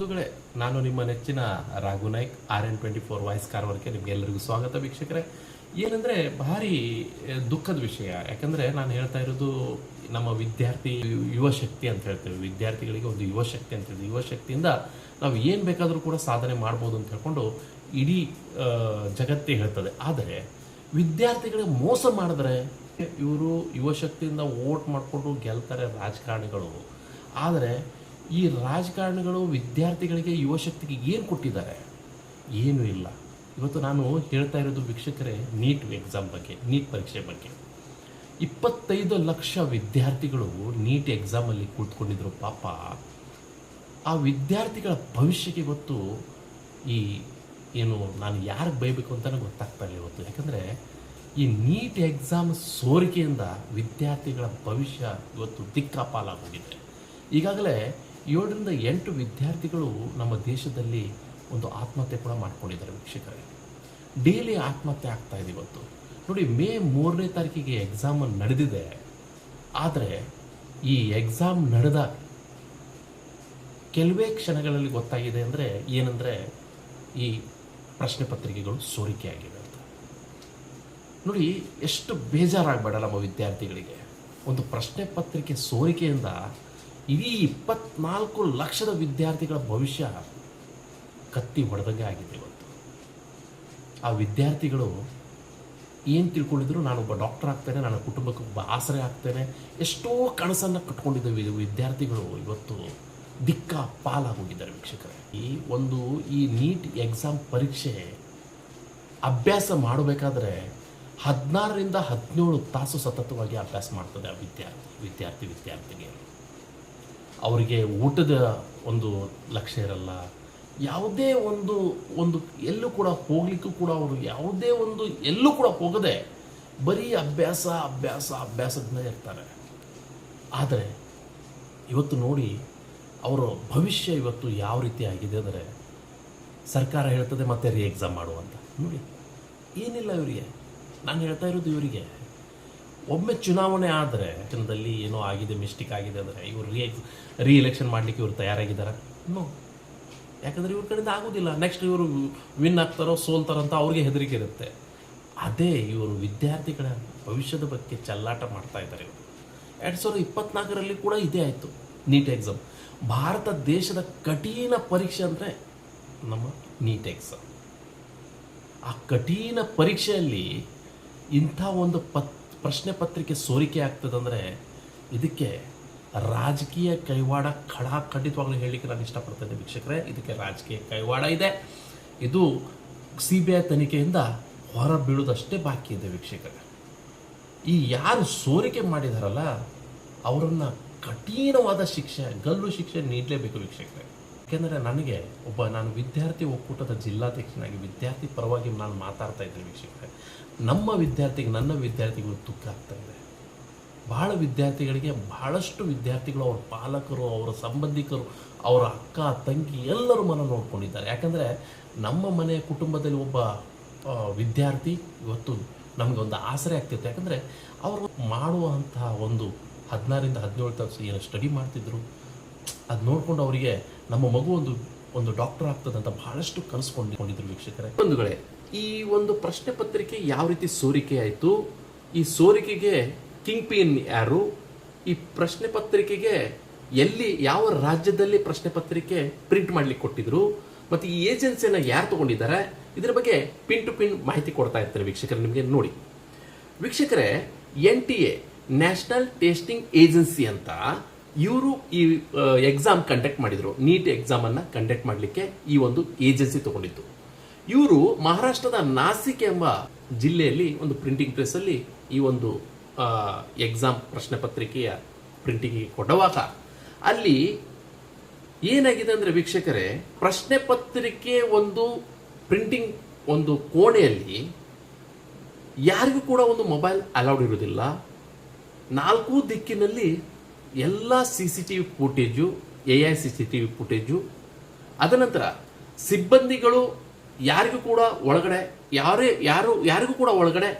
ಬಂಧುಗಳೇ, ನಾನು ನಿಮ್ಮ ನೆಚ್ಚಿನ ರಾಘುನಾಯ್ಕ್ RN24 ವಾಯ್ಸ್ ಕಾರ್ವರ್ಗೆ ನಿಮಗೆಲ್ಲರಿಗೂ ಸ್ವಾಗತ ವೀಕ್ಷಕರೇ. ಏನಂದರೆ ಭಾರಿ ದುಃಖದ ವಿಷಯ. ಯಾಕಂದರೆ ನಾನು ಹೇಳ್ತಾ ಇರೋದು ನಮ್ಮ ವಿದ್ಯಾರ್ಥಿ ಯುವಶಕ್ತಿ ಅಂತ ಹೇಳ್ತೇವೆ. ವಿದ್ಯಾರ್ಥಿಗಳಿಗೆ ಒಂದು ಯುವಶಕ್ತಿ ಅಂತ ಹೇಳ್ತೀವಿ. ಯುವಶಕ್ತಿಯಿಂದ ನಾವು ಏನು ಬೇಕಾದರೂ ಕೂಡ ಸಾಧನೆ ಮಾಡ್ಬೋದು ಅಂತ ಹೇಳ್ಕೊಂಡು ಇಡೀ ಜಗತ್ತೇ ಹೇಳ್ತದೆ. ಆದರೆ ವಿದ್ಯಾರ್ಥಿಗಳಿಗೆ ಮೋಸ ಮಾಡಿದ್ರೆ ಇವರು ಯುವಶಕ್ತಿಯಿಂದ ವೋಟ್ ಮಾಡಿಕೊಂಡು ಗೆಲ್ತಾರೆ ರಾಜಕಾರಣಿಗಳು. ಆದರೆ ಈ ರಾಜಕಾರಣಿಗಳು ವಿದ್ಯಾರ್ಥಿಗಳಿಗೆ ಯುವಶಕ್ತಿಗೆ ಏನು ಕೊಟ್ಟಿದ್ದಾರೆ? ಏನೂ ಇಲ್ಲ. ಇವತ್ತು ನಾನು ಹೇಳ್ತಾ ಇರೋದು ವೀಕ್ಷಕರೇ ನೀಟ್ ಎಕ್ಸಾಮ್ ಬಗ್ಗೆ, ನೀಟ್ ಪರೀಕ್ಷೆ ಬಗ್ಗೆ. 25 ಲಕ್ಷ ವಿದ್ಯಾರ್ಥಿಗಳು ನೀಟ್ ಎಕ್ಸಾಮಲ್ಲಿ ಕೂತ್ಕೊಂಡಿದ್ರು. ಪಾಪ ಆ ವಿದ್ಯಾರ್ಥಿಗಳ ಭವಿಷ್ಯಕ್ಕೆ ಇವತ್ತು ನಾನು ಯಾರಿಗೆ ಬೈಬೇಕು ಅಂತಲೇ ಗೊತ್ತಾಗ್ತಾ ಇಲ್ಲ ಇವತ್ತು. ಯಾಕಂದರೆ ಈ ನೀಟ್ ಎಕ್ಸಾಮ್ ಸೋರಿಕೆಯಿಂದ ವಿದ್ಯಾರ್ಥಿಗಳ ಭವಿಷ್ಯ ಇವತ್ತು ದಿಕ್ಕಾಪಾಲಾಗೋಗಿದೆ. ಈಗಾಗಲೇ 7ರಿಂದ 8 ವಿದ್ಯಾರ್ಥಿಗಳು ನಮ್ಮ ದೇಶದಲ್ಲಿ ಒಂದು ಆತ್ಮಹತ್ಯೆ ಕೂಡ ಮಾಡ್ಕೊಂಡಿದ್ದಾರೆ ವೀಕ್ಷಕರೇ. ಡೈಲಿ ಆತ್ಮಹತ್ಯೆ ಆಗ್ತಾ ಇದೆ ಇವತ್ತು. ನೋಡಿ, ಮೇ 3ನೇ ತಾರೀಕಿಗೆ ಎಕ್ಸಾಮ್ ನಡೆದಿದೆ. ಆದರೆ ಈ ಎಕ್ಸಾಮ್ ನಡೆದ ಕೆಲವೇ ಕ್ಷಣಗಳಲ್ಲಿ ಗೊತ್ತಾಗಿದೆ ಏನಂದರೆ ಈ ಪ್ರಶ್ನೆ ಪತ್ರಿಕೆಗಳು ಸೋರಿಕೆಯಾಗಿವೆ ಅಂತ. ನೋಡಿ, ಎಷ್ಟು ಬೇಜಾರಾಗಬೇಡ ನಮ್ಮ ವಿದ್ಯಾರ್ಥಿಗಳಿಗೆ. ಒಂದು ಪ್ರಶ್ನೆ ಪತ್ರಿಕೆ ಸೋರಿಕೆಯಿಂದ ಇಡೀ 24 ಲಕ್ಷದ ವಿದ್ಯಾರ್ಥಿಗಳ ಭವಿಷ್ಯ ಕತ್ತಿ ಹೊಡೆದಂಗೆ ಆಗಿದೆ ಇವತ್ತು. ಆ ವಿದ್ಯಾರ್ಥಿಗಳು ಏನು ತಿಳ್ಕೊಂಡಿದ್ರು, ನಾನೊಬ್ಬ ಡಾಕ್ಟರ್ ಆಗ್ತೇನೆ, ನನ್ನ ಕುಟುಂಬಕ್ಕೆ ಒಬ್ಬ ಆಸರೆ ಆಗ್ತೇನೆ, ಎಷ್ಟೋ ಕನಸನ್ನು ಕಟ್ಕೊಂಡಿದ್ದೇವೆ ವಿದ್ಯಾರ್ಥಿಗಳು ಇವತ್ತು ದಿಕ್ಕ ಪಾಲಾಗೋಗಿದ್ದಾರೆ ವೀಕ್ಷಕರೇ. ಈ ನೀಟ್ ಎಕ್ಸಾಮ್ ಪರೀಕ್ಷೆ ಅಭ್ಯಾಸ ಮಾಡಬೇಕಾದ್ರೆ 16ರಿಂದ 17 ತಾಸು ಸತತವಾಗಿ ಅಭ್ಯಾಸ ಮಾಡ್ತದೆ ಆ ವಿದ್ಯಾರ್ಥಿಗೆ. ಅವರಿಗೆ ಊಟದ ಒಂದು ಲಕ್ಷ್ಯ ಇರಲ್ಲ. ಯಾವುದೇ ಒಂದು ಎಲ್ಲೂ ಕೂಡ ಹೋಗ್ಲಿಕ್ಕೂ ಕೂಡ ಅವರು ಯಾವುದೇ ಎಲ್ಲೂ ಕೂಡ ಹೋಗದೆ ಬರೀ ಅಭ್ಯಾಸದಿಂದ ಇರ್ತಾರೆ. ಆದರೆ ಇವತ್ತು ನೋಡಿ, ಅವರ ಭವಿಷ್ಯ ಇವತ್ತು ಯಾವ ರೀತಿ ಆಗಿದೆ ಅಂದರೆ, ಸರ್ಕಾರ ಹೇಳ್ತದೆ ಮತ್ತೆ ಎಕ್ಸಾಮ್ ಮಾಡುವಂತ. ನೋಡಿ, ಏನಿಲ್ಲ ಇವರಿಗೆ. ನಾನು ಹೇಳ್ತಾ ಇರೋದು ಇವರಿಗೆ ಒಮ್ಮೆ ಚುನಾವಣೆ ಆದರೆ ಜನದಲ್ಲಿ ಏನೋ ಆಗಿದೆ, ಮಿಸ್ಟೇಕ್ ಆಗಿದೆ ಅಂದರೆ ಇವರು ಎಲೆಕ್ಷನ್ ಮಾಡಲಿಕ್ಕೆ ಇವರು ತಯಾರಾಗಿದ್ದಾರೆ? ನೋ. ಯಾಕಂದರೆ ಇವ್ರ ಕಡೆಯಿಂದ ಆಗೋದಿಲ್ಲ. ನೆಕ್ಸ್ಟ್ ಇವರು ವಿನ್ ಆಗ್ತಾರೋ ಸೋಲ್ತಾರೋ ಅಂತ ಅವ್ರಿಗೆ ಹೆದರಿಕೆ ಇರುತ್ತೆ. ಅದೇ ಇವರು ವಿದ್ಯಾರ್ಥಿಗಳ ಭವಿಷ್ಯದ ಬಗ್ಗೆ ಚೆಲ್ಲಾಟ ಮಾಡ್ತಾ ಇದ್ದಾರೆ. 2024ರಲ್ಲಿ ಕೂಡ ಇದೇ ಆಯಿತು ನೀಟ್ ಎಕ್ಸಾಮ್. ಭಾರತ ದೇಶದ ಕಠಿಣ ಪರೀಕ್ಷೆ ಅಂದರೆ ನಮ್ಮ ನೀಟ್ ಎಕ್ಸಾಮ್. ಆ ಕಠಿಣ ಪರೀಕ್ಷೆಯಲ್ಲಿ ಇಂಥ ಒಂದು ಪ್ರಶ್ನೆ ಪತ್ರಿಕೆ ಸೋರಿಕೆ ಆಗ್ತದಂದರೆ ಇದಕ್ಕೆ ರಾಜಕೀಯ ಕೈವಾಡ ಖಂಡಿತವಾಗ್ಲೂ ಹೇಳಲಿಕ್ಕೆ ನಾನು ಇಷ್ಟಪಡ್ತೇನೆ ವೀಕ್ಷಕರೇ. ಇದಕ್ಕೆ ರಾಜಕೀಯ ಕೈವಾಡ ಇದೆ. ಇದು CBI ತನಿಖೆಯಿಂದ ಹೊರ ಬೀಳೋದಷ್ಟೇ ಬಾಕಿ ಇದೆ ವೀಕ್ಷಕರೇ. ಈ ಯಾರು ಸೋರಿಕೆ ಮಾಡಿದಾರಲ್ಲ ಅವರನ್ನು ಕಠಿಣವಾದ ಶಿಕ್ಷೆ, ಗಲ್ಲು ಶಿಕ್ಷೆ ನೀಡಲೇಬೇಕು ವೀಕ್ಷಕರೇ. ಯಾಕೆಂದರೆ ನಾನು ವಿದ್ಯಾರ್ಥಿ ಒಕ್ಕೂಟದ ಜಿಲ್ಲಾಧ್ಯಕ್ಷನಾಗಿ ವಿದ್ಯಾರ್ಥಿ ಪರವಾಗಿ ನಾನು ಮಾತಾಡ್ತಾ ಇದ್ದೇನೆ ವೀಕ್ಷಕರೇ. ನನ್ನ ವಿದ್ಯಾರ್ಥಿಗಳು ದುಃಖ ಆಗ್ತಾ ಇದೆ. ಬಹಳಷ್ಟು ವಿದ್ಯಾರ್ಥಿಗಳು, ಅವರ ಪಾಲಕರು, ಅವರ ಸಂಬಂಧಿಕರು, ಅವರ ಅಕ್ಕ ತಂಗಿ ಎಲ್ಲರೂ ಮನ ನೋಡ್ಕೊಂಡಿದ್ದಾರೆ. ಯಾಕಂದರೆ ನಮ್ಮ ಮನೆ ಕುಟುಂಬದಲ್ಲಿ ಒಬ್ಬ ವಿದ್ಯಾರ್ಥಿ ಇವತ್ತು ನಮಗೆ ಒಂದು ಆಸರೆ ಆಗ್ತಿತ್ತು. ಯಾಕಂದರೆ ಅವರು ಮಾಡುವಂತಹ 16ರಿಂದ 17 ತಾಸು ಏನು ಸ್ಟಡಿ ಮಾಡ್ತಿದ್ರು, ಅದು ನೋಡಿಕೊಂಡು ಅವರಿಗೆ ನಮ್ಮ ಮಗು ಒಂದು ಡಾಕ್ಟರ್ ಆಗ್ತದಂತ ಬಹಳಷ್ಟು ಕನಸ್ಕೊಂಡಿದ್ರು ವೀಕ್ಷಕರೇ. ಬಂಧುಗಳೇ, ಈ ಒಂದು ಪ್ರಶ್ನೆ ಪತ್ರಿಕೆ ಯಾವ ರೀತಿ ಸೋರಿಕೆ ಆಯಿತು, ಈ ಸೋರಿಕೆಗೆ ಕಿಂಗ್ ಪಿನ್ ಯಾರು, ಈ ಪ್ರಶ್ನೆ ಪತ್ರಿಕೆಗೆ ಯಾವ ರಾಜ್ಯದಲ್ಲಿ ಪ್ರಶ್ನೆ ಪತ್ರಿಕೆ ಪ್ರಿಂಟ್ ಮಾಡ್ಲಿಕ್ಕೆ ಕೊಟ್ಟಿದ್ರು, ಮತ್ತು ಈ ಏಜೆನ್ಸಿಯನ್ನು ಯಾರು ತಗೊಂಡಿದ್ದಾರೆ, ಇದರ ಬಗ್ಗೆ ಪಿನ್ ಟು ಪಿನ್ ಮಾಹಿತಿ ಕೊಡ್ತಾ ಇರ್ತಾರೆ ವೀಕ್ಷಕರೇ. ನಿಮಗೆ ನೋಡಿ ವೀಕ್ಷಕರೇ, NTA ನ್ಯಾಷನಲ್ ಟೆಸ್ಟಿಂಗ್ ಏಜೆನ್ಸಿ ಅಂತ ಇವರು ಈ ಎಕ್ಸಾಮ್ ಕಂಡಕ್ಟ್ ಮಾಡಿದ್ರು. ನೀಟ್ ಎಕ್ಸಾಮನ್ನು ಕಂಡಕ್ಟ್ ಮಾಡಲಿಕ್ಕೆ ಈ ಒಂದು ಏಜೆನ್ಸಿ ತಗೊಂಡಿತ್ತು. ಇವರು ಮಹಾರಾಷ್ಟ್ರದ ನಾಸಿಕ್ ಎಂಬ ಜಿಲ್ಲೆಯಲ್ಲಿ ಒಂದು ಪ್ರಿಂಟಿಂಗ್ ಪ್ರೆಸ್ಸಲ್ಲಿ ಈ ಒಂದು ಎಕ್ಸಾಮ್ ಪ್ರಶ್ನೆ ಪತ್ರಿಕೆಯ ಪ್ರಿಂಟಿಂಗ್ ಕೊಡುವಾಗ ಅಲ್ಲಿ ಏನಾಗಿದೆ ಅಂದರೆ ವೀಕ್ಷಕರೇ, ಪ್ರಶ್ನೆ ಪತ್ರಿಕೆ ಒಂದು ಪ್ರಿಂಟಿಂಗ್ ಒಂದು ಕೋಣೆಯಲ್ಲಿ ಯಾರಿಗೂ ಕೂಡ ಒಂದು ಮೊಬೈಲ್ ಅಲೌಡ್ ಇರೋದಿಲ್ಲ. 4 ದಿಕ್ಕಿನಲ್ಲಿ ಎಲ್ಲ CCTV footage, AI CCTV footage. ಅದನಂತರ ಸಿಬ್ಬಂದಿಗಳು ಯಾರಿಗೂ ಕೂಡ ಒಳಗಡೆ ಯಾರಿಗೂ ಕೂಡ ಒಳಗಡೆ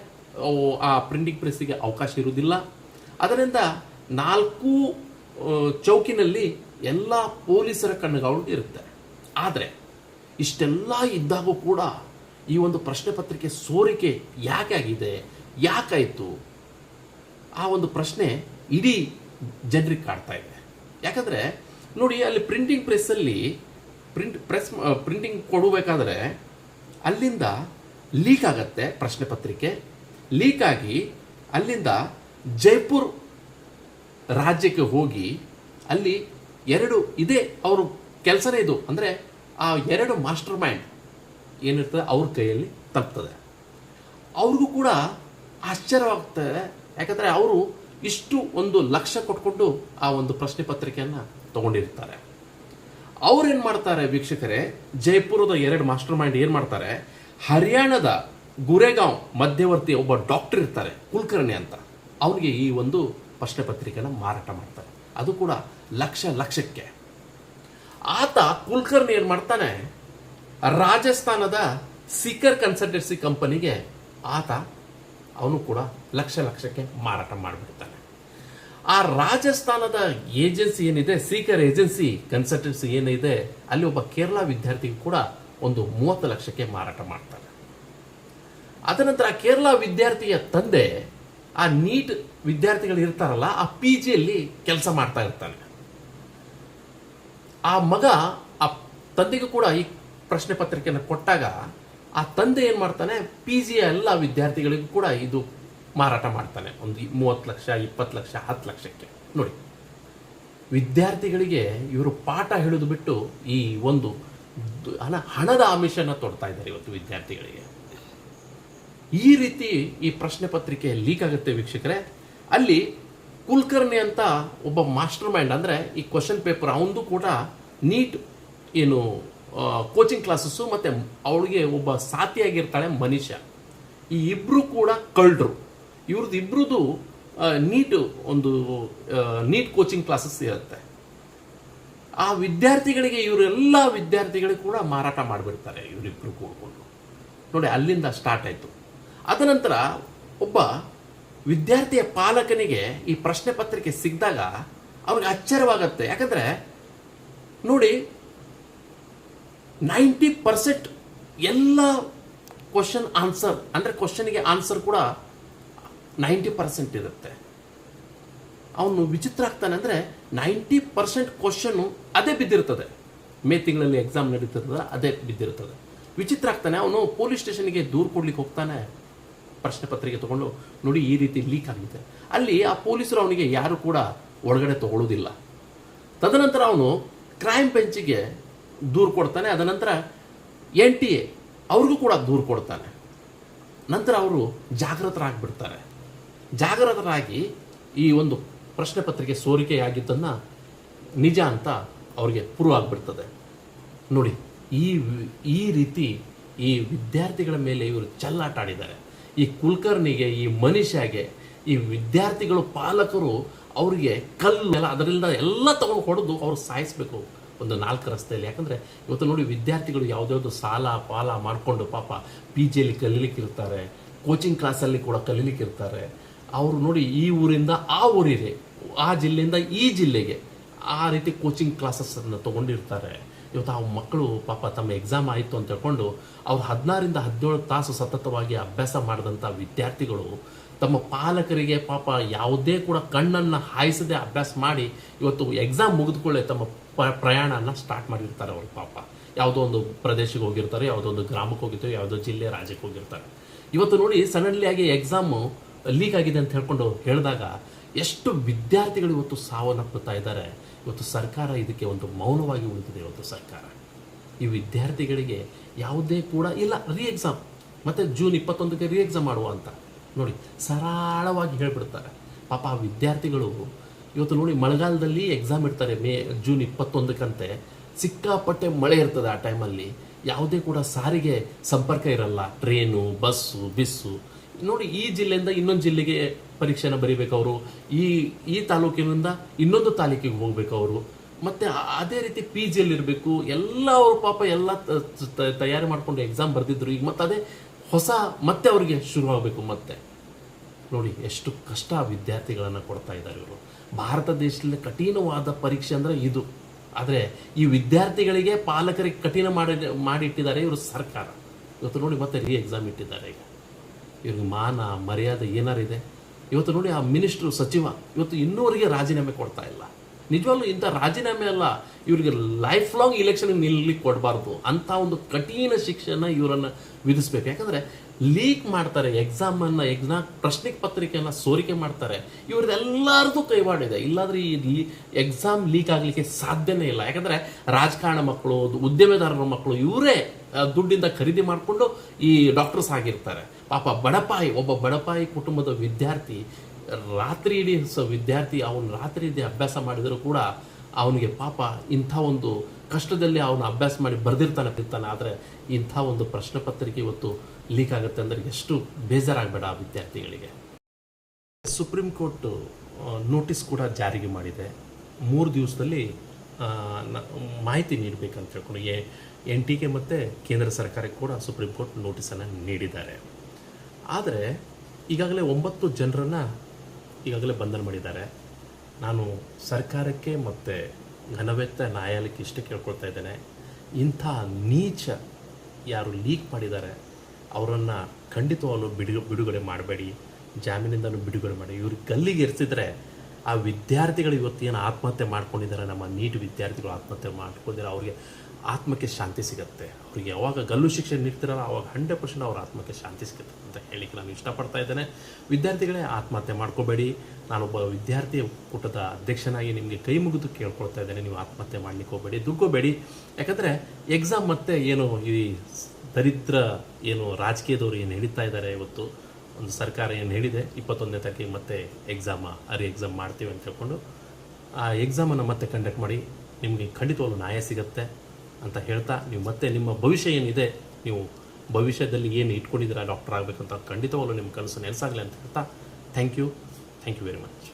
ಆ ಪ್ರಿಂಟಿಂಗ್ ಪ್ರೆಸ್ಸಿಗೆ ಅವಕಾಶ ಇರುವುದಿಲ್ಲ. ಅದರಿಂದ 4 ಚೌಕಿನಲ್ಲಿ ಎಲ್ಲ ಪೊಲೀಸರ ಕಣ್ಣುಗಳು ಇರುತ್ತೆ. ಆದರೆ ಇಷ್ಟೆಲ್ಲ ಇದ್ದಾಗೂ ಕೂಡ ಈ ಒಂದು ಪ್ರಶ್ನೆ ಪತ್ರಿಕೆ ಸೋರಿಕೆ ಯಾಕಾಗಿದೆ, ಯಾಕಾಯಿತು, ಆ ಒಂದು ಪ್ರಶ್ನೆ ಇಡೀ ಜನರಿಗೆ ಕಾಡ್ತಾ ಇದೆ. ಯಾಕಂದರೆ ನೋಡಿ, ಅಲ್ಲಿ ಪ್ರಿಂಟಿಂಗ್ ಪ್ರೆಸ್ಸಲ್ಲಿ ಪ್ರಿಂಟಿಂಗ್ ಕೊಡಬೇಕಾದ್ರೆ ಅಲ್ಲಿಂದ ಲೀಕ್ ಆಗತ್ತೆ ಪ್ರಶ್ನೆ ಪತ್ರಿಕೆ. ಲೀಕ್ ಆಗಿ ಅಲ್ಲಿಂದ ಜೈಪುರ್ ರಾಜ್ಯಕ್ಕೆ ಹೋಗಿ ಅಲ್ಲಿ ಇದೇ ಅವ್ರ ಕೆಲಸನೇ ಇದು. ಅಂದರೆ ಆ 2 ಮಾಸ್ಟರ್ ಮೈಂಡ್ ಏನಿರ್ತದೆ ಅವ್ರ ಕೈಯಲ್ಲಿ ತಲುಪ್ತದೆ. ಅವ್ರಿಗೂ ಕೂಡ ಆಶ್ಚರ್ಯವಾಗ್ತದೆ. ಯಾಕಂದರೆ ಅವರು ಇಷ್ಟು 1 ಲಕ್ಷ ಕೊಟ್ಕೊಂಡು ಆ ಒಂದು ಪ್ರಶ್ನೆ ಪತ್ರಿಕೆಯನ್ನು ತಗೊಂಡಿರ್ತಾರೆ. ಅವ್ರೇನು ಮಾಡ್ತಾರೆ ವೀಕ್ಷಕರೇ, ಜೈಪುರದ 2 ಮಾಸ್ಟರ್ ಮೈಂಡ್ ಏನು ಮಾಡ್ತಾರೆ, ಹರಿಯಾಣದ ಗುರೇಗಾಂವ್ ಮಧ್ಯವರ್ತಿ ಒಬ್ಬ ಡಾಕ್ಟರ್ ಇರ್ತಾರೆ, ಕುಲಕರ್ಣಿ ಅಂತ, ಅವನಿಗೆ ಈ ಒಂದು ಪ್ರಶ್ನೆ ಪತ್ರಿಕೆನ ಮಾರಾಟ ಮಾಡ್ತಾರೆ. ಅದು ಕೂಡ ಲಕ್ಷಕ್ಕೆ. ಆತ ಕುಲಕರ್ಣಿ ಏನು ಮಾಡ್ತಾನೆ, ರಾಜಸ್ಥಾನದ ಸಿಕರ್ ಕನ್ಸಲ್ಟೆನ್ಸಿ ಕಂಪನಿಗೆ ಅವನು ಕೂಡ ಲಕ್ಷಕ್ಕೆ ಮಾರಾಟ ಮಾಡಿಬಿಡ್ತಾನೆ. ಆ ರಾಜಸ್ಥಾನದ ಏಜೆನ್ಸಿ ಏನಿದೆ, ಸೀಕರ್ ಏಜೆನ್ಸಿ ಕನ್ಸಲ್ಟೆನ್ಸಿ ಏನಿದೆ, ಅಲ್ಲಿ ಒಬ್ಬ ಕೇರಳ ವಿದ್ಯಾರ್ಥಿಗೆ ಕೂಡ ಒಂದು 30 ಲಕ್ಷಕ್ಕೆ ಮಾರಾಟ ಮಾಡ್ತಾನೆ. ಅದನಂತರ ಕೇರಳ ವಿದ್ಯಾರ್ಥಿಯ ತಂದೆ ಆ ನೀಟ್ ವಿದ್ಯಾರ್ಥಿಗಳು ಇರ್ತಾರಲ್ಲ, ಆ PGಯಲ್ಲಿ ಕೆಲಸ ಮಾಡ್ತಾ ಇರ್ತಾನೆ. ಆ ಮಗ ಆ ತಂದೆಗೂ ಕೂಡ ಈ ಪ್ರಶ್ನೆ ಪತ್ರಿಕೆಯನ್ನು ಕೊಟ್ಟಾಗ ಆ ತಂದೆ ಏನು ಮಾಡ್ತಾನೆ, PGಯ ಎಲ್ಲ ವಿದ್ಯಾರ್ಥಿಗಳಿಗೂ ಕೂಡ ಇದು ಮಾರಾಟ ಮಾಡ್ತಾನೆ. ಒಂದು 30 ಲಕ್ಷ, 20 ಲಕ್ಷ, 10 ಲಕ್ಷಕ್ಕೆ. ನೋಡಿ, ವಿದ್ಯಾರ್ಥಿಗಳಿಗೆ ಇವರು ಪಾಠ ಹೇಳೋದು ಬಿಟ್ಟು ಈ ಒಂದು ಹಣದ ಆಮಿಷನ ತೊಡ್ತಾ ಇದ್ದಾರೆ ಇವತ್ತು ವಿದ್ಯಾರ್ಥಿಗಳಿಗೆ. ಈ ರೀತಿ ಈ ಪ್ರಶ್ನೆ ಪತ್ರಿಕೆ ಲೀಕ್ ಆಗುತ್ತೆ ವೀಕ್ಷಕರೇ. ಅಲ್ಲಿ ಕುಲಕರ್ಣಿ ಅಂತ ಒಬ್ಬ ಮಾಸ್ಟರ್ ಮೈಂಡ್, ಅಂದರೆ ಈ ಕ್ವಶನ್ ಪೇಪರ್ ಅವನದು ಕೂಡ ನೀಟ್ ಏನು ಕೋಚಿಂಗ್ ಕ್ಲಾಸಸ್ಸು, ಮತ್ತು ಅವಳಿಗೆ ಒಬ್ಬ ಸಾಥಿಯಾಗಿರ್ತಾಳೆ ಮನೀಷಾ. ಈ ಇಬ್ಬರು ಕೂಡ ಕಳ್ಳರು. ಇವ್ರದ್ದು ಇಬ್ಬರದು ನೀಟ್ ಕೋಚಿಂಗ್ ಕ್ಲಾಸಸ್ ಇರುತ್ತೆ. ಆ ವಿದ್ಯಾರ್ಥಿಗಳಿಗೆ, ಇವರೆಲ್ಲ ವಿದ್ಯಾರ್ಥಿಗಳಿಗೆ ಕೂಡ ಮಾರಾಟ ಮಾಡಿಬಿಡ್ತಾರೆ ಇವರಿಬ್ಬರು ಕೂಡ್ಕೊಂಡು. ನೋಡಿ, ಅಲ್ಲಿಂದ ಸ್ಟಾರ್ಟ್ ಆಯಿತು. ಅದನಂತರ ಒಬ್ಬ ವಿದ್ಯಾರ್ಥಿಯ ಪಾಲಕನಿಗೆ ಈ ಪ್ರಶ್ನೆ ಪತ್ರಿಕೆ ಸಿಕ್ಕಿದಾಗ ಅವ್ರಿಗೆ ಆಶ್ಚರ್ಯವಾಗತ್ತೆ. ಯಾಕಂದರೆ ನೋಡಿ, 90% ಎಲ್ಲ ಕ್ವಶನ್ ಆನ್ಸರ್, ಅಂದರೆ ಕ್ವಶನ್ಗೆ ಆನ್ಸರ್ ಕೂಡ 90% ಇರುತ್ತೆ. ಅವನು ವಿಚಿತ್ರ ಆಗ್ತಾನೆ. ಅಂದರೆ 90% ಕ್ವಶನ್ನು ಅದೇ ಬಿದ್ದಿರ್ತದೆ. ಮೇ ತಿಂಗಳಲ್ಲಿ ಎಕ್ಸಾಮ್ ನಡೀತಿರ್ತದೆ, ಅದೇ ಬಿದ್ದಿರ್ತದೆ. ವಿಚಿತ್ರ ಆಗ್ತಾನೆ. ಅವನು ಪೊಲೀಸ್ ಸ್ಟೇಷನ್ಗೆ ದೂರು ಕೊಡ್ಲಿಕ್ಕೆ ಹೋಗ್ತಾನೆ, ಪ್ರಶ್ನೆ ಪತ್ರಿಕೆ ತಗೊಂಡು. ನೋಡಿ, ಈ ರೀತಿ ಲೀಕ್ ಆಗಿದೆ. ಅಲ್ಲಿ ಆ ಪೊಲೀಸರು ಅವನಿಗೆ ಯಾರು ಕೂಡ ಒಳಗಡೆ ತಗೊಳ್ಳೋದಿಲ್ಲ. ತದನಂತರ ಅವನು ಕ್ರೈಮ್ ಬೆಂಚಿಗೆ ದೂರು ಕೊಡ್ತಾನೆ. ಅದನಂತರ NTA ಅವ್ರಿಗೂ ಕೂಡ ದೂರು ಕೊಡ್ತಾನೆ. ನಂತರ ಅವರು ಜಾಗೃತರಾಗಿ ಈ ಒಂದು ಪ್ರಶ್ನೆ ಪತ್ರಿಕೆ ಸೋರಿಕೆಯಾಗಿದ್ದನ್ನು ನಿಜ ಅಂತ ಅವ್ರಿಗೆ ಪ್ರೂವ್ ಆಗಿಬಿಡ್ತದೆ. ನೋಡಿ, ಈ ರೀತಿ ಈ ವಿದ್ಯಾರ್ಥಿಗಳ ಮೇಲೆ ಇವರು ಚೆಲ್ಲಾಟ ಆಡಿದ್ದಾರೆ. ಈ ಕುಲಕರ್ಣಿಗೆ, ಈ ಮನೀಷಾಗೆ, ಈ ವಿದ್ಯಾರ್ಥಿಗಳು ಪಾಲಕರು ಅವರಿಗೆ ಕಲ್ಲು ಅದರಿಂದ ಎಲ್ಲ ತಗೊಂಡು ಹೊಡೆದು ಅವ್ರು ಸಾಯಿಸಬೇಕು ಒಂದು 4 ರಸ್ತೆಯಲ್ಲಿ. ಯಾಕಂದರೆ ಇವತ್ತು ನೋಡಿ, ವಿದ್ಯಾರ್ಥಿಗಳು ಯಾವುದ್ಯಾವುದು ಸಾಲ ಪಾಲ ಮಾಡಿಕೊಂಡು ಪಾಪ PGಯಲ್ಲಿ ಕಲೀಲಿಕ್ಕಿರ್ತಾರೆ, ಕೋಚಿಂಗ್ ಕ್ಲಾಸಲ್ಲಿ ಕೂಡ ಕಲೀಲಿಕ್ಕಿರ್ತಾರೆ. ಅವರು ನೋಡಿ, ಈ ಊರಿಂದ ಆ ಊರಿಗೆ, ಆ ಜಿಲ್ಲೆಯಿಂದ ಈ ಜಿಲ್ಲೆಗೆ ಆ ರೀತಿ ಕೋಚಿಂಗ್ ಕ್ಲಾಸಸ್ಸನ್ನು ತೊಗೊಂಡಿರ್ತಾರೆ. ಇವತ್ತು ಆ ಮಕ್ಕಳು ಪಾಪ ತಮ್ಮ ಎಕ್ಸಾಮ್ ಆಯಿತು ಅಂತ ಹೇಳ್ಕೊಂಡು ಅವ್ರು 16ರಿಂದ 17 ತಾಸು ಸತತವಾಗಿ ಅಭ್ಯಾಸ ಮಾಡಿದಂಥ ವಿದ್ಯಾರ್ಥಿಗಳು ತಮ್ಮ ಪಾಲಕರಿಗೆ ಪಾಪ ಯಾವುದೇ ಕೂಡ ಕಣ್ಣನ್ನು ಹಾಯಿಸದೆ ಅಭ್ಯಾಸ ಮಾಡಿ ಇವತ್ತು ಎಕ್ಸಾಮ್ ಮುಗಿದುಕೊಳ್ಳೆ ತಮ್ಮ ಪ್ರಯಾಣನ ಸ್ಟಾರ್ಟ್ ಮಾಡಿರ್ತಾರೆ. ಅವರು ಪಾಪ ಯಾವುದೋ ಒಂದು ಪ್ರದೇಶಕ್ಕೆ ಹೋಗಿರ್ತಾರೆ, ಯಾವುದೋ ಒಂದು ಗ್ರಾಮಕ್ಕೆ ಹೋಗಿರ್ತಾರೆ, ಯಾವುದೋ ಜಿಲ್ಲೆ ರಾಜ್ಯಕ್ಕೆ ಹೋಗಿರ್ತಾರೆ. ಇವತ್ತು ನೋಡಿ, ಸಡನ್ಲಿ ಆಗಿ ಎಕ್ಸಾಮು ಲೀಕ್ ಆಗಿದೆ ಅಂತ ಹೇಳ್ಕೊಂಡು ಹೇಳಿದಾಗ ಎಷ್ಟು ವಿದ್ಯಾರ್ಥಿಗಳು ಇವತ್ತು ಸಾವನ್ನಪ್ಪುತ್ತಾ ಇದ್ದಾರೆ. ಇವತ್ತು ಸರ್ಕಾರ ಇದಕ್ಕೆ ಒಂದು ಮೌನವಾಗಿ ಉಳಿದಿದೆ. ಇವತ್ತು ಸರ್ಕಾರ ಈ ವಿದ್ಯಾರ್ಥಿಗಳಿಗೆ ಯಾವುದೇ ಕೂಡ ಇಲ್ಲ, ಎಕ್ಸಾಮ್ ಮತ್ತು ಜೂನ್ 21ಕ್ಕೆ ಎಕ್ಸಾಮ್ ಮಾಡುವ ಅಂತ ನೋಡಿ ಸರಳವಾಗಿ ಹೇಳ್ಬಿಡ್ತಾರೆ. ಪಾಪ ಆ ವಿದ್ಯಾರ್ಥಿಗಳು ಇವತ್ತು ನೋಡಿ, ಮಳೆಗಾಲದಲ್ಲಿ ಎಕ್ಸಾಮ್ ಇಡ್ತಾರೆ. ಜೂನ್ 21ಕ್ಕಂತೆ ಸಿಕ್ಕಾಪಟ್ಟೆ ಮಳೆ ಇರ್ತದೆ. ಆ ಟೈಮಲ್ಲಿ ಯಾವುದೇ ಕೂಡ ಸಾರಿಗೆ ಸಂಪರ್ಕ ಇರಲ್ಲ, ಟ್ರೇನು, ಬಸ್ಸು, ಬಿಸ್ಸು. ನೋಡಿ, ಈ ಜಿಲ್ಲೆಯಿಂದ ಇನ್ನೊಂದು ಜಿಲ್ಲೆಗೆ ಪರೀಕ್ಷೆನ ಬರೀಬೇಕು ಅವರು, ಈ ತಾಲೂಕಿನಿಂದ ಇನ್ನೊಂದು ತಾಲೂಕಿಗೆ ಹೋಗ್ಬೇಕು ಅವರು, ಮತ್ತು ಅದೇ ರೀತಿ PGಯಲ್ಲಿ ಇರಬೇಕು. ಎಲ್ಲ ಅವರು ಪಾಪ ಎಲ್ಲ ತಯಾರಿ ಮಾಡಿಕೊಂಡು ಎಕ್ಸಾಮ್ ಬರೆದಿದ್ರು. ಈಗ ಮತ್ತೆ ಅದೇ ಮತ್ತೆ ಅವರಿಗೆ ಶುರುವಾಗಬೇಕು. ಮತ್ತೆ ನೋಡಿ, ಎಷ್ಟು ಕಷ್ಟ ವಿದ್ಯಾರ್ಥಿಗಳನ್ನು ಕೊಡ್ತಾ ಇದ್ದಾರೆ ಇವರು. ಭಾರತ ದೇಶದಲ್ಲಿ ಕಠಿಣವಾದ ಪರೀಕ್ಷೆ ಅಂದರೆ ಇದು. ಆದರೆ ಈ ವಿದ್ಯಾರ್ಥಿಗಳಿಗೆ ಪಾಲಕರಿಗೆ ಕಠಿಣ ಮಾಡಿಟ್ಟಿದ್ದಾರೆ ಇವರು ಸರ್ಕಾರ. ಇವತ್ತು ನೋಡಿ ಮತ್ತೆ ಎಕ್ಸಾಮ್ ಇಟ್ಟಿದ್ದಾರೆ. ಈಗ ಇವ್ರಿಗೆ ಮಾನ ಮರ್ಯಾದೆ ಏನಾರಿದೆ? ಇವತ್ತು ನೋಡಿ ಆ ಮಿನಿಸ್ಟ್ರು ಸಚಿವ ಇವತ್ತು ಇನ್ನೂವರೆಗೆ ರಾಜೀನಾಮೆ ಕೊಡ್ತಾ ಇಲ್ಲ. ನಿಜವಾಗ್ಲೂ ಇಂಥ ರಾಜೀನಾಮೆ ಅಲ್ಲ, ಇವ್ರಿಗೆ ಲೈಫ್ ಲಾಂಗ್ ಇಲೆಕ್ಷನ್ ನಿಲ್ಲಲಿಕ್ಕೆ ಕೊಡಬಾರ್ದು ಅಂತ ಒಂದು ಕಠಿಣ ಶಿಕ್ಷೆಯನ್ನು ಇವರನ್ನು ವಿಧಿಸ್ಬೇಕು. ಯಾಕಂದರೆ ಲೀಕ್ ಮಾಡ್ತಾರೆ ಎಕ್ಸಾಮ್ ಪ್ರಶ್ನೆ ಪತ್ರಿಕೆಯನ್ನು ಸೋರಿಕೆ ಮಾಡ್ತಾರೆ. ಇವ್ರದ್ದೆಲ್ಲರದು ಕೈವಾಡಿದೆ. ಇಲ್ಲಾಂದ್ರೆ ಈ ಎಕ್ಸಾಮ್ ಲೀಕ್ ಆಗಲಿಕ್ಕೆ ಸಾಧ್ಯನೇ ಇಲ್ಲ. ಯಾಕಂದರೆ ರಾಜಕಾರಣ ಮಕ್ಕಳು, ಉದ್ಯಮೆದಾರರ ಮಕ್ಕಳು ಇವರೇ ದುಡ್ಡಿಂದ ಖರೀದಿ ಮಾಡಿಕೊಂಡು ಈ ಡಾಕ್ಟರ್ಸ್ ಆಗಿರ್ತಾರೆ. ಪಾಪ ಒಬ್ಬ ಬಡಪಾಯಿ ಕುಟುಂಬದ ವಿದ್ಯಾರ್ಥಿ ರಾತ್ರಿ ಇಡೀ ವಿದ್ಯಾರ್ಥಿ ಅವನು ರಾತ್ರಿ ಇಡೀ ಅಭ್ಯಾಸ ಮಾಡಿದರೂ ಕೂಡ ಅವನಿಗೆ ಪಾಪ ಇಂಥ ಒಂದು ಕಷ್ಟದಲ್ಲಿ ಅವನು ಅಭ್ಯಾಸ ಮಾಡಿ ಬರೆದಿರ್ತಾನೆ. ಆದರೆ ಇಂಥ ಒಂದು ಪ್ರಶ್ನೆ ಪತ್ರಿಕೆ ಇವತ್ತು ಲೀಕ್ ಆಗುತ್ತೆ ಅಂದರೆ ಎಷ್ಟು ಬೇಜಾರಾಗಬೇಡ ಆ ವಿದ್ಯಾರ್ಥಿಗಳಿಗೆ. ಸುಪ್ರೀಂ ಕೋರ್ಟ್ ನೋಟಿಸ್ ಕೂಡ ಜಾರಿಗೆ ಮಾಡಿದೆ. 3 ದಿವಸದಲ್ಲಿ ಮಾಹಿತಿ ನೀಡಬೇಕಂತ ಹೇಳ್ಕೊಂಡು NTK ಮತ್ತು ಕೇಂದ್ರ ಸರ್ಕಾರಕ್ಕೆ ಕೂಡ ಸುಪ್ರೀಂ ಕೋರ್ಟ್ ನೋಟಿಸನ್ನು ನೀಡಿದ್ದಾರೆ. ಆದರೆ ಈಗಾಗಲೇ 9 ಜನರನ್ನು ಈಗಾಗಲೇ ಬಂಧನ ಮಾಡಿದ್ದಾರೆ. ನಾನು ಸರ್ಕಾರಕ್ಕೆ ಮತ್ತು ಘನವೆತ್ತ ನ್ಯಾಯಾಲಯಕ್ಕೆ ಇಷ್ಟೇ ಕೇಳ್ಕೊಳ್ತಾ ಇದ್ದೇನೆ, ಇಂಥ ನೀಚ ಯಾರು ಲೀಕ್ ಮಾಡಿದ್ದಾರೆ ಅವರನ್ನು ಖಂಡಿತವಾಗಲೂ ಬಿಡುಗಡೆ ಮಾಡಬೇಡಿ, ಜಾಮೀನಿಂದಲೂ ಬಿಡುಗಡೆ ಮಾಡಿ. ಇವ್ರಿಗೆ ಗಲ್ಲಿಗೆ ಇರಿಸಿದ್ರೆ ಆ ವಿದ್ಯಾರ್ಥಿಗಳು ಇವತ್ತೇನು ಆತ್ಮಹತ್ಯೆ ಮಾಡ್ಕೊಂಡಿದ್ದಾರೆ, ನಮ್ಮ ನೀಟ್ ವಿದ್ಯಾರ್ಥಿಗಳು ಆತ್ಮಹತ್ಯೆ ಮಾಡ್ಕೊಂಡಿದ್ದಾರೆ, ಅವ್ರಿಗೆ ಆತ್ಮಕ್ಕೆ ಶಾಂತಿ ಸಿಗುತ್ತೆ. ಅವ್ರಿಗೆ ಯಾವಾಗ ಗಲ್ಲು ಶಿಕ್ಷೆ ನೀಡ್ತಿರಲ್ಲ ಆವಾಗ 100% ಅವ್ರ ಆತ್ಮಕ್ಕೆ ಶಾಂತಿ ಸಿಗುತ್ತೆ ಅಂತ ಹೇಳಿಕ್ಕೆ ನಾನು ಇಷ್ಟಪಡ್ತಾ ಇದ್ದೇನೆ. ವಿದ್ಯಾರ್ಥಿಗಳೇ ಆತ್ಮಹತ್ಯೆ ಮಾಡ್ಕೋಬೇಡಿ. ನಾನೊಬ್ಬ ವಿದ್ಯಾರ್ಥಿ ಕೂಟದ ಅಧ್ಯಕ್ಷನಾಗಿ ನಿಮಗೆ ಕೈ ಮುಗಿದು ಕೇಳ್ಕೊಳ್ತಾ ಇದ್ದೇನೆ, ನೀವು ಆತ್ಮಹತ್ಯೆ ಮಾಡ್ಲಿಕ್ಕೆ ಹೋಗಬೇಡಿ, ದುಡ್ಕೋಬೇಡಿ. ಯಾಕಂದರೆ ಎಕ್ಸಾಮ್ ಮತ್ತೆ ಏನು ಈ ದರಿದ್ರ ಏನು ರಾಜಕೀಯದವರು ಏನು ಹಿಡಿತಾ ಇದ್ದಾರೆ, ಇವತ್ತು ಒಂದು ಸರ್ಕಾರ ಏನು ಹೇಳಿದೆ 21ನೇ ತಾರೀಕಿಗೆ ಮತ್ತೆ ಎಕ್ಸಾಮ್ ಮಾಡ್ತೀವಿ ಅಂತ ಹೇಳ್ಕೊಂಡು ಆ ಎಕ್ಸಾಮನ್ನು ಮತ್ತೆ ಕಂಡಕ್ಟ್ ಮಾಡಿ ನಿಮಗೆ ಖಂಡಿತವಾಗ್ಲೂ ನ್ಯಾಯ ಸಿಗುತ್ತೆ ಅಂತ ಹೇಳ್ತಾ, ನೀವು ಮತ್ತೆ ನಿಮ್ಮ ಭವಿಷ್ಯ ಏನಿದೆ, ನೀವು ಭವಿಷ್ಯದಲ್ಲಿ ಏನು ಇಟ್ಕೊಂಡಿದ್ದೀರಾ ಡಾಕ್ಟರ್ ಆಗಬೇಕಂತ ಖಂಡಿತವಾಗ್ಲೂ ನಿಮ್ಮ ಕನಸು ನೆಲೆಸಾಗಲಿ ಅಂತ ಹೇಳ್ತಾ ಥ್ಯಾಂಕ್ ಯು ವೆರಿ ಮಚ್.